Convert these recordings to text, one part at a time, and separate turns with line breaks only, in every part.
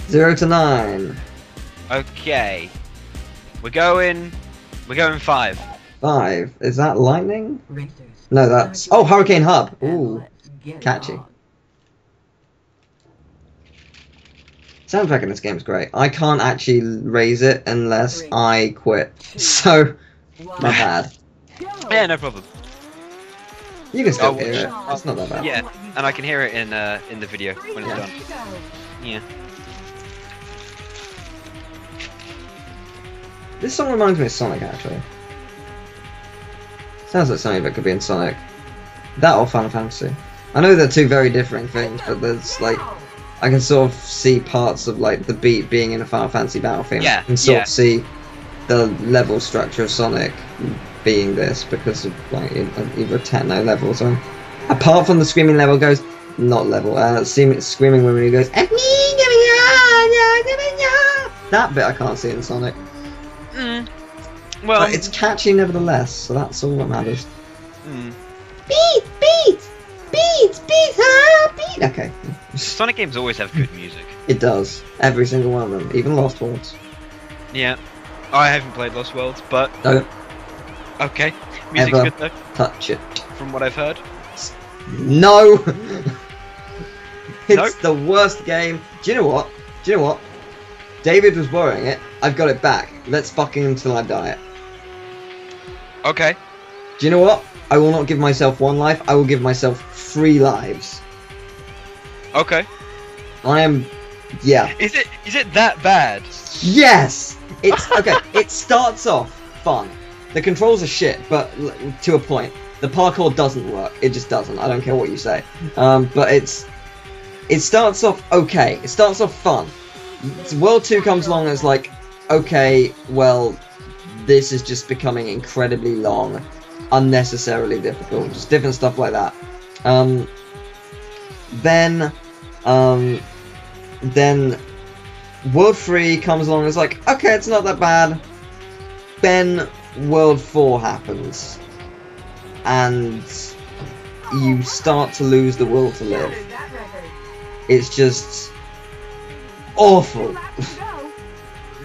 0 to 9.
Okay. We're going 5.
5. Is that lightning? No, that's... Oh, Hurricane Hub. Ooh, catchy. Soundtrack in this game is great. I can't actually raise it unless I quit. So, my bad.
Yeah, no problem.
You can still hear it. It's not that bad.
Yeah, and I can hear it in the video when it's done. Yeah.
This song reminds me of Sonic, actually. Sounds like something that could be in Sonic. That or Final Fantasy. I know they're two very different things, but there's like... I can sort of see parts of like the beat being in a Final Fantasy battle theme.
Yeah,
I can sort of see the level structure of Sonic being this because of like either techno levels or... Apart from the screaming level goes... Not level, screaming women who goes... That bit I can't see in Sonic.
Well,
but it's catchy nevertheless, so that's all that matters. Beat! Okay.
Sonic games always have good music.
It does. Every single one of them, even Lost Worlds.
Yeah. I haven't played Lost Worlds, but...
Don't
Okay. Music's
ever
good though,
touch it.
from what I've heard.
No! It's the worst game. Do you know what? David was borrowing it. I've got it back. Let's fucking until I die.
Okay.
Do you know what? I will not give myself 1 life. I will give myself 3 lives.
Okay.
I am... Yeah.
Is it that bad?
Yes! It's... Okay, it starts off fun. The controls are shit, but to a point. The parkour doesn't work. It just doesn't. I don't care what you say. But it's... It starts off okay. It starts off fun. World 2 comes along and it's like, okay, well, this is just becoming incredibly long, unnecessarily difficult, just different stuff like that. Then World 3 comes along and it's like, okay, it's not that bad. Then World 4 happens, and you start to lose the will to live. It's just awful.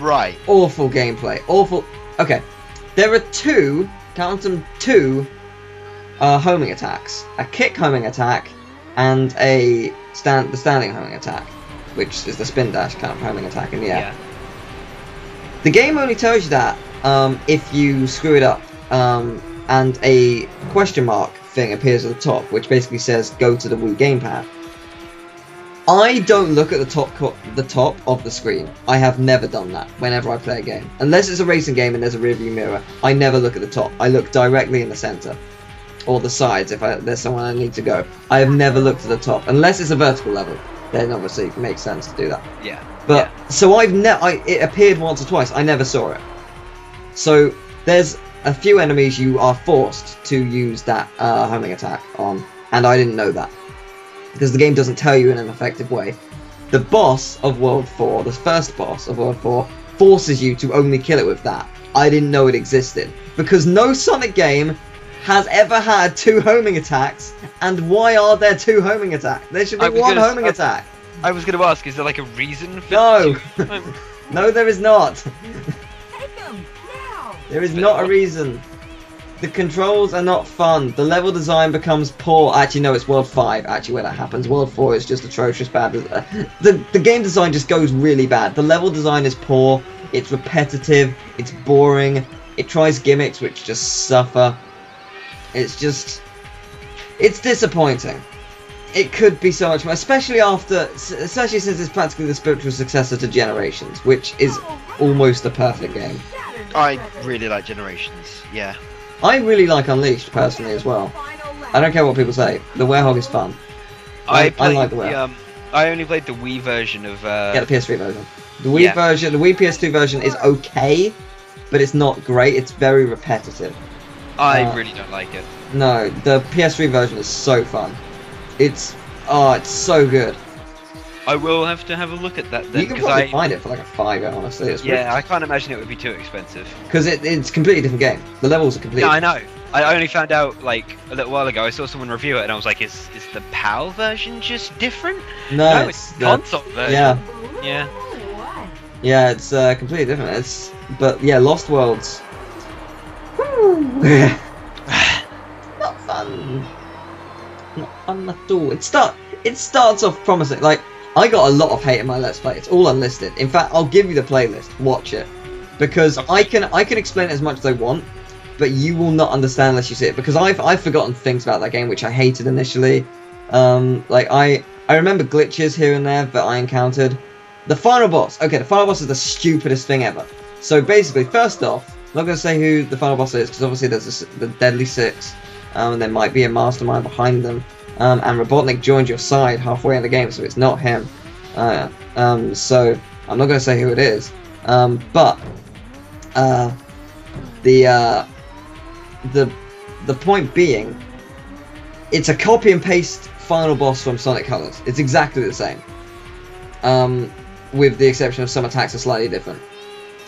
Right.
Awful gameplay. Awful. Okay. There are two, count them, two homing attacks. A kick homing attack and the standing homing attack, which is the spin dash kind of homing attack in the air.
Yeah.
The game only tells you that if you screw it up, and a question mark thing appears at the top, which basically says go to the Wii gamepad. I don't look at the top of the screen. I have never done that whenever I play a game. Unless it's a racing game and there's a rearview mirror, I never look at the top. I look directly in the center. Or the sides if there's somewhere I need to go. I have never looked at the top. Unless it's a vertical level. Then obviously it makes sense to do that.
Yeah.
But, so it appeared once or twice. I never saw it. So, there's a few enemies you are forced to use that homing attack on. And I didn't know that. Because the game doesn't tell you in an effective way. The boss of World 4, the first boss of World 4, forces you to only kill it with that. I didn't know it existed. Because no Sonic game has ever had 2 homing attacks, and why are there 2 homing attacks? There should be 1 homing attack.
I was going to ask, is there like a reason for
No! No, there is not. There is not a reason. The controls are not fun. The level design becomes poor. Actually, no, it's World 5, actually, where that happens. World 4 is just atrocious bad. The game design just goes really bad. The level design is poor. It's repetitive. It's boring. It tries gimmicks which just suffer. It's just... It's disappointing. It could be so much more, especially since it's practically the spiritual successor to Generations, which is almost a perfect game.
I really like Generations, yeah.
I really like Unleashed, personally, as well. I don't care what people say. The Werehog is fun. I like the Werehog.
I only played the Wii version of...
Yeah, the PS3 version. The Wii version, the Wii PS2 version is okay, but it's not great. It's very repetitive.
I really don't like it.
No, the PS3 version is so fun. It's so good.
I will have to have a look at that then.
You can probably find it for like a $5, honestly. It's
yeah, I can't imagine it would be too expensive.
Because it's a completely different game. The levels are completely
Yeah, I know. I only found out like a little while ago. I saw someone review it and I was like, is the PAL version just different?
No,
it's the console version.
Yeah.
Yeah.
Yeah, it's completely different. But yeah, Lost Worlds. Woo. Not fun. Not fun at all. It starts off promising. Like, I got a lot of hate in my Let's Play. It's all unlisted. In fact, I'll give you the playlist. Watch it, because I can explain it as much as I want, but you will not understand unless you see it. Because I've forgotten things about that game which I hated initially. Like I remember glitches here and there that I encountered. The final boss. Okay, the final boss is the stupidest thing ever. So basically, first off, I'm not going to say who the final boss is, because obviously there's the Deadly Six, and there might be a mastermind behind them. And Robotnik joined your side halfway in the game, so it's not him. So I'm not going to say who it is. But the point being, it's a copy and paste final boss from Sonic Colors. It's exactly the same, with the exception of some attacks are slightly different.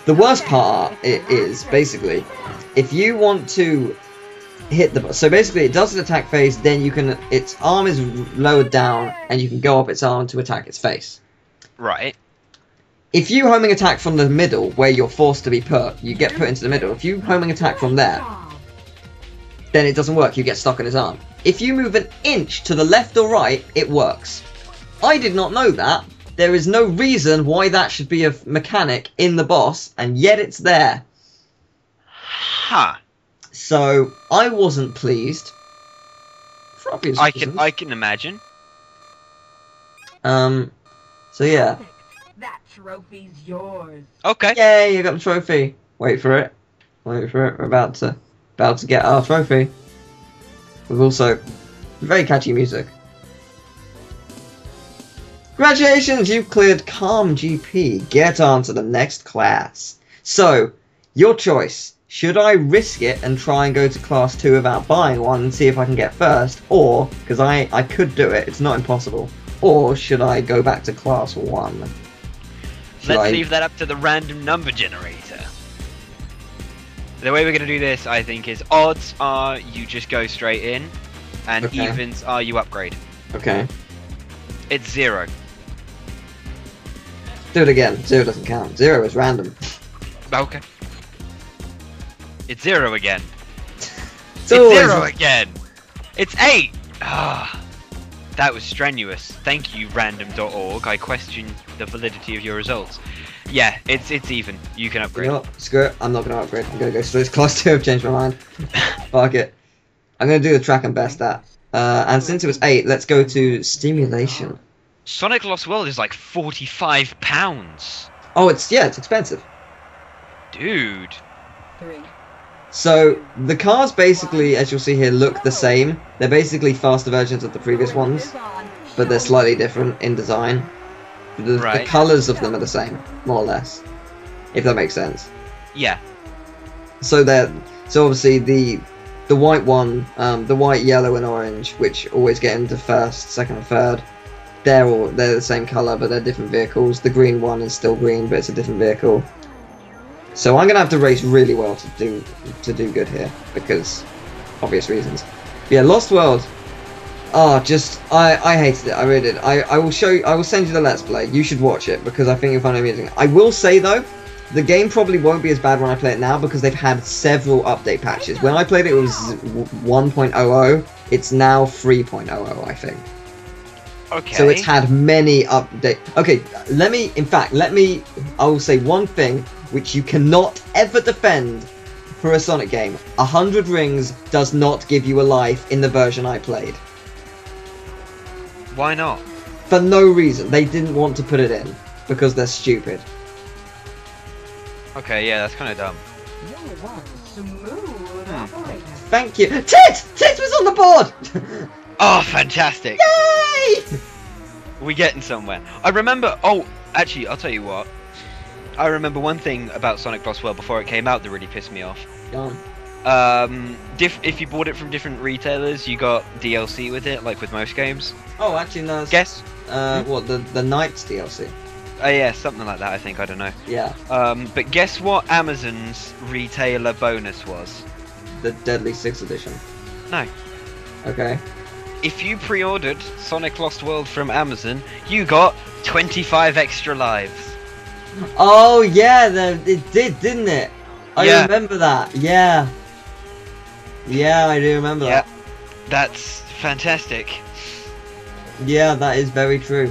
The worst part is basically, if you want to hit the boss, so basically it does its attack phase, then you can, its arm is lowered down and you can go up its arm to attack its face.
Right.
If you homing attack from the middle, where you're forced to be put, you get put into the middle. If you homing attack from there, then it doesn't work, you get stuck in his arm. If you move an inch to the left or right, it works. I did not know that. There is no reason why that should be a mechanic in the boss, and yet it's there.
Huh.
So, I wasn't pleased. For obvious reasons.
I can imagine.
So yeah.
That trophy's yours.
Okay.
Yay, you got the trophy. Wait for it. Wait for it. We're about to get our trophy. We've also very catchy music. Congratulations, you've cleared Calm GP. Get on to the next class. So, your choice. Should I risk it and try and go to class 2 without buying one and see if I can get first? Or, because I could do it, it's not impossible. Or should I go back to class 1?
Let's leave that up to the random number generator. The way we're going to do this, I think, is odds are you just go straight in, and evens are you upgrade.
Okay.
It's 0.
Do it again. 0 doesn't count. 0 is random.
Okay. It's 0 again.
It's
0 again. It's 8. Ah, that was strenuous. Thank you, random.org. I question the validity of your results. Yeah, it's even. You can upgrade.
You know what? Screw it. I'm not going to upgrade. I'm going to go straight to class 2. I've changed my mind. Fuck it. I'm going to do the track and best stat. And since it was 8, let's go to stimulation.
Sonic Lost World is like £45.
Oh, it's expensive.
Dude.
3.
So, the cars basically, as you'll see here, look the same. They're basically faster versions of the previous ones, but they're slightly different in design. The colours of them are the same, more or less, if that makes sense.
Yeah.
So obviously the white one, the white, yellow, and orange, which always get into first, second, and third, they're the same colour, but they're different vehicles. The green one is still green, but it's a different vehicle. So I'm gonna have to race really well to do good here, because obvious reasons. But yeah, Lost World. I hated it. I really did. I will show you. I will send you the Let's Play. You should watch it because I think you'll find it amusing. I will say though, the game probably won't be as bad when I play it now because they've had several update patches. When I played it, it was 1.00. It's now 3.00, I think.
Okay.
So it's had many updates. Okay, I will say one thing which you cannot ever defend for a Sonic game. 100 rings does not give you a life in the version I played.
Why not?
For no reason. They didn't want to put it in because they're stupid.
Okay, yeah, that's kind of dumb.
Thank you. Tit was on the board!
Oh, fantastic.
Yay!
We're getting somewhere. I remember... Oh, actually, I'll tell you what. I remember one thing about Sonic Lost World before it came out that really pissed me off.
Go on.
If you bought it from different retailers, you got DLC with it, like with most games.
Oh, actually, no.
Guess?
What, the Knights DLC?
Yeah, something like that, I think. I don't know.
Yeah.
But guess what Amazon's retailer bonus was?
The Deadly 6 edition.
No.
Okay.
If you pre-ordered Sonic Lost World from Amazon, you got 25 extra lives.
Oh yeah, it did, didn't it? I
Yeah.
remember that. Yeah. Yeah, I do remember
Yeah.
that.
That's fantastic.
Yeah, that is very true.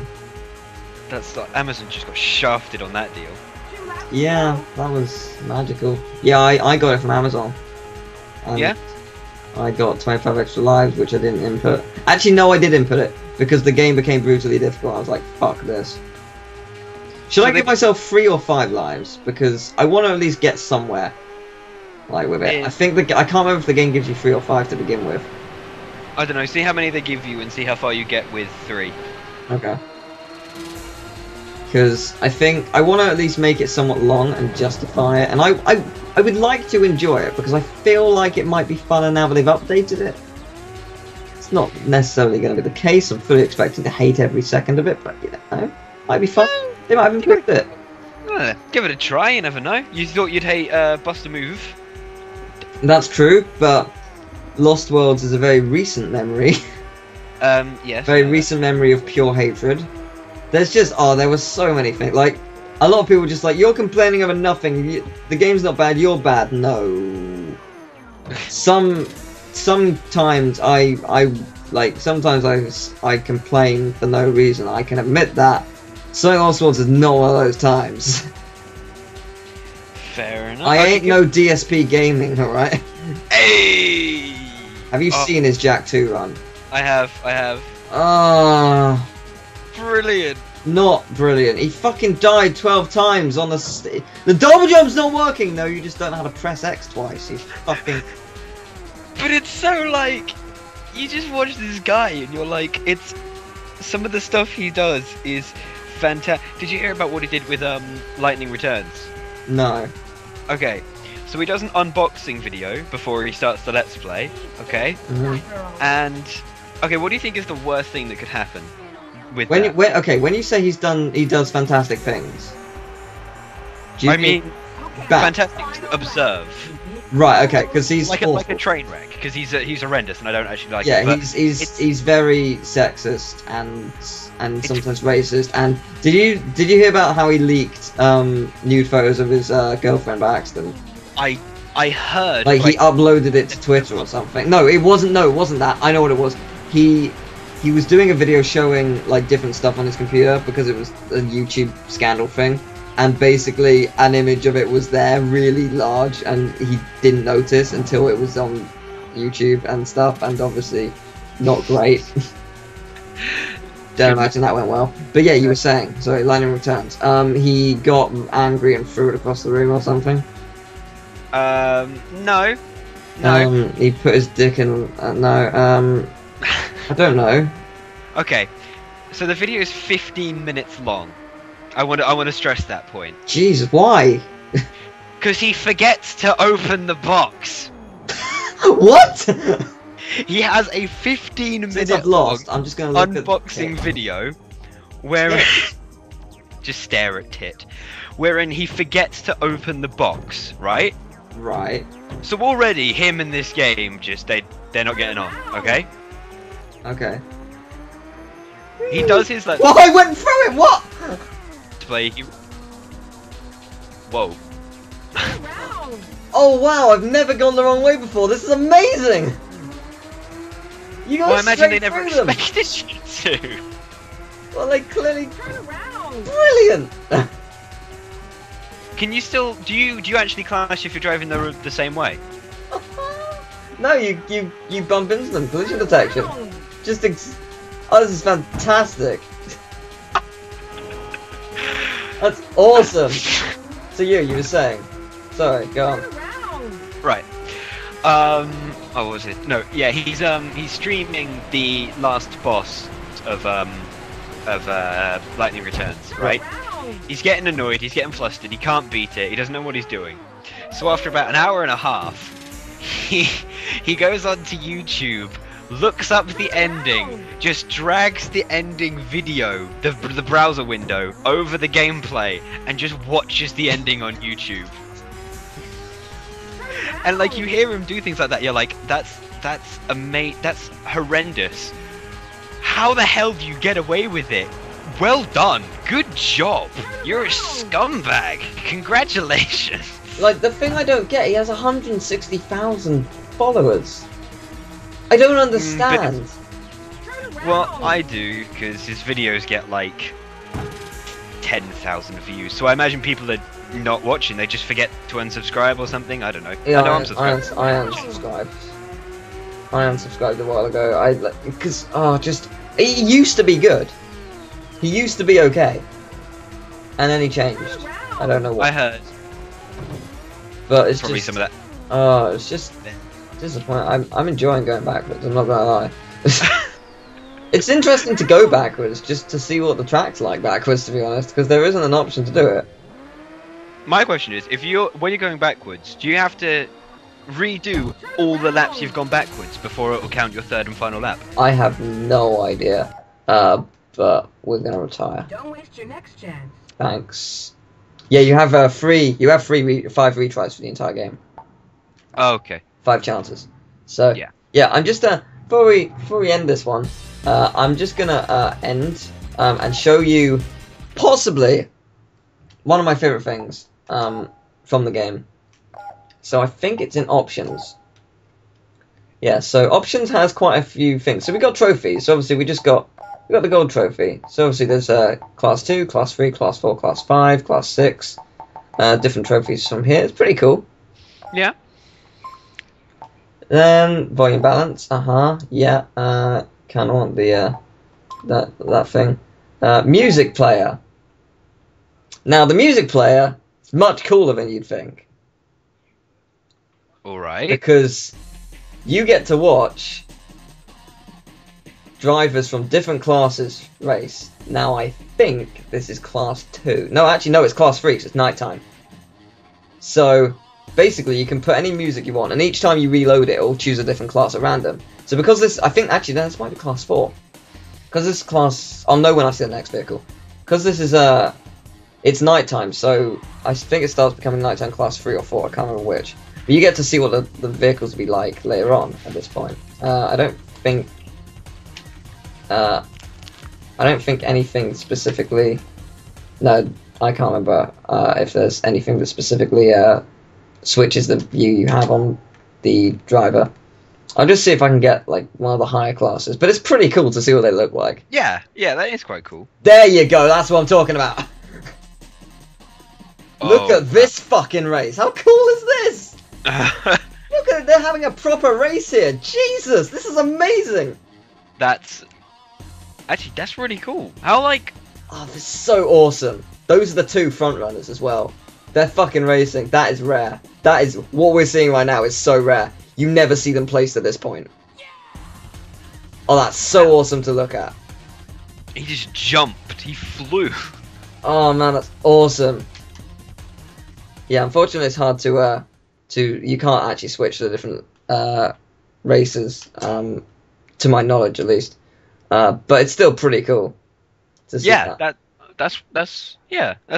That's like, Amazon just got shafted on that deal.
Yeah, that was magical. Yeah, I got it from Amazon. And
Yeah?
I got 25 extra lives, which I didn't input. Actually, no, I did input it because the game became brutally difficult. I was like, fuck this. Should I give myself 3 or 5 lives? Because I want to at least get somewhere, like with it. I think I can't remember if the game gives you 3 or 5 to begin with.
I don't know. See how many they give you and see how far you get with 3.
Okay. Because I think I want to at least make it somewhat long and justify it, and I would like to enjoy it because I feel like it might be funner now that they've updated it. It's not necessarily going to be the case. I'm fully expecting to hate every second of it, but you know, might be fun. They might have improved it.
Give it a try. You never know. You thought you'd hate Bust a Move.
That's true, but Lost Worlds is a very recent memory.
Yes.
Very recent memory of pure hatred. There's just, there were so many things. Like, a lot of people just like, you're complaining over nothing. The game's not bad, you're bad. No. Sometimes I complain for no reason. I can admit that. Sonic Lost Worlds is not one of those times.
Fair enough.
I ain't no DSP gaming, alright?
Hey!
Have you seen his Jack 2 run?
I have.
Ah.
Brilliant.
Not brilliant. He fucking died 12 times on the double jump's not working. No, you just don't know how to press X twice. You fucking.
But it's so like, you just watch this guy and you're like, it's some of the stuff he does is fantastic. Did you hear about what he did with Lightning Returns?
No.
Okay, so he does an unboxing video before he starts the Let's Play. Okay, and okay, what do you think is the worst thing that could happen?
When you say he does fantastic things. Do you mean
fantastic to observe.
Right. Okay. Because he's
like a train wreck. Because he's horrendous, and I don't actually like
him.
Yeah,
he's very sexist and sometimes racist. And did you hear about how he leaked nude photos of his girlfriend by accident?
I heard.
Like he uploaded it to Twitter or something. No, it wasn't. No, it wasn't that. I know what it was. He was doing a video showing like different stuff on his computer because it was a YouTube scandal thing, and basically an image of it was there really large and he didn't notice until it was on YouTube and stuff, and obviously not great. Don't imagine that went well. But yeah, you were saying, sorry, Lightning Returns. He got angry and threw it across the room or something.
No.
He put his dick in. I don't know.
Okay, so the video is 15 minutes long. I want to stress that point.
Jesus, why?
Because he forgets to open the box.
What?
He has a 15-minute
I'm just gonna look
unboxing video where just stare at tit, wherein he forgets to open the box, right?
Right.
So already him and this game just they're not getting on, okay?
Okay.
He does his like.
Well, I went through it. What?
Play. Whoa.
Oh wow! I've never gone the wrong way before. This is amazing. You guys.
Well, I imagine they never expected you to.
Well, they clearly. Brilliant.
Can you still do you actually clash if you're driving the same way?
No, you bump into them. Collision detection. Oh, this is fantastic. That's awesome. So you were saying? Sorry, go on.
Right. Oh, what was it? No, yeah, he's streaming the last boss of Lightning Returns, right? He's getting annoyed, he's getting flustered, he can't beat it, he doesn't know what he's doing. So after about an hour and a half, he goes onto YouTube, looks up the ending, just drags the ending video, the browser window, over the gameplay, and just watches the ending on YouTube. And like you hear him do things like that, you're like, that's horrendous. How the hell do you get away with it? Well done. Good job. You're a scumbag. Congratulations.
Like, the thing I don't get, he has 160,000 followers. I don't understand.
Well, I do, because his videos get like 10,000 views. So I imagine people are not watching. They just forget to unsubscribe or something. I don't know.
Yeah,
I know I'm subscribed.
I unsubscribed. I unsubscribed a while ago. Because he used to be good. He used to be okay, and then he changed. I don't know what.
I heard.
But it's
Probably
just,
some of that.
Oh, it's just disappointing. I'm enjoying going backwards. I'm not gonna lie. It's interesting to go backwards just to see what the track's like backwards, to be honest, because there isn't an option to do it.
My question is, when you're going backwards, do you have to redo all the laps you've gone backwards before it will count your third and final lap?
I have no idea. But we're gonna retire.
Don't waste your next chance.
Thanks. Yeah, you have 5 retries for the entire game.
Oh, okay.
5 chances. So
yeah,
I'm just before we end this one, I'm just gonna end and show you possibly one of my favorite things from the game. So I think it's in options. Yeah, so options has quite a few things. So we got trophies. So obviously we got the gold trophy. So obviously there's class 2, class 3, class 4, class 5, class 6. Different trophies from here. It's pretty cool.
Yeah.
Then volume balance. Yeah. Kind of want the that thing. Music player. Now the music player is much cooler than you'd think.
All right.
Because you get to watch drivers from different classes race. Now I think this is class 2. No, actually no, it's class 3 because it's nighttime. So basically you can put any music you want, and each time you reload it, it'll choose a different class at random. So because this, I think actually this might be class 4. Because this class, I'll know when I see the next vehicle. Because this is it's nighttime, so I think it starts becoming nighttime class 3 or 4, I can't remember which. But you get to see what the vehicles will be like later on at this point. I don't think anything specifically. No, I can't remember if there's anything that specifically switches the view you have on the driver. I'll just see if I can get like one of the higher classes. But it's pretty cool to see what they look like.
Yeah, that is quite cool.
There you go. That's what I'm talking about. Look at this fucking race. How cool is this? Look at it. They're having a proper race here. Jesus, this is amazing.
That's really cool. How
Oh, this is so awesome. Those are the 2 front runners as well. They're fucking racing. That is rare. That is what we're seeing right now. Is so rare. You never see them placed at this point. Oh, that's so awesome to look at.
He just jumped. He flew.
Oh man, that's awesome. Yeah, unfortunately, it's hard to you can't actually switch to the different races. To my knowledge, at least. But it's still pretty cool. To see that.
That's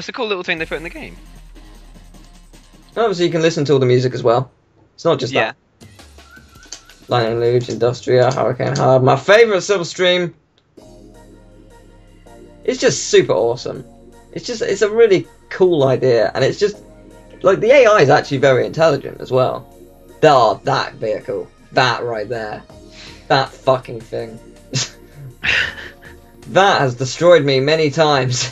a cool little thing they put in the game.
Obviously, you can listen to all the music as well. It's not just that. Lightning Luge, Industria, Hurricane Hard. My favourite Silverstream. It's just super awesome. It's a really cool idea, and it's just like the AI is actually very intelligent as well. Oh, that vehicle, that right there, that fucking thing. That has destroyed me many times.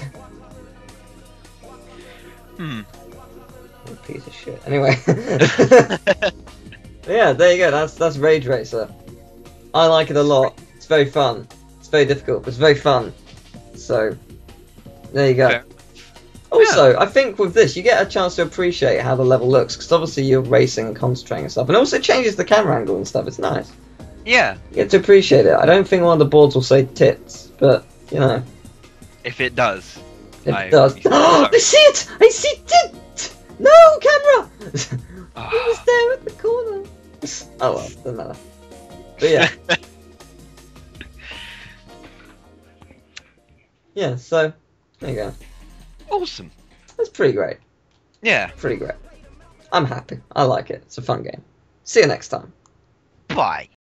Piece of shit. Anyway. Yeah, there you go. That's Rage Racer. I like it a lot. It's very fun. It's very difficult, but it's very fun. So, there you go.
Okay.
Also, I think with this, you get a chance to appreciate how the level looks, because obviously you're racing and concentrating and stuff, and also it changes the camera angle and stuff. It's nice.
Yeah.
You get to appreciate it. I don't think one of the boards will say tits, but you know.
If it does.
It does. Oh, I see it! I see tit! No, camera! It was there at the corner. Oh well, doesn't matter. But yeah. Yeah, so there you go.
Awesome.
That's pretty great.
Yeah.
Pretty great. I'm happy. I like it. It's a fun game. See you next time.
Bye.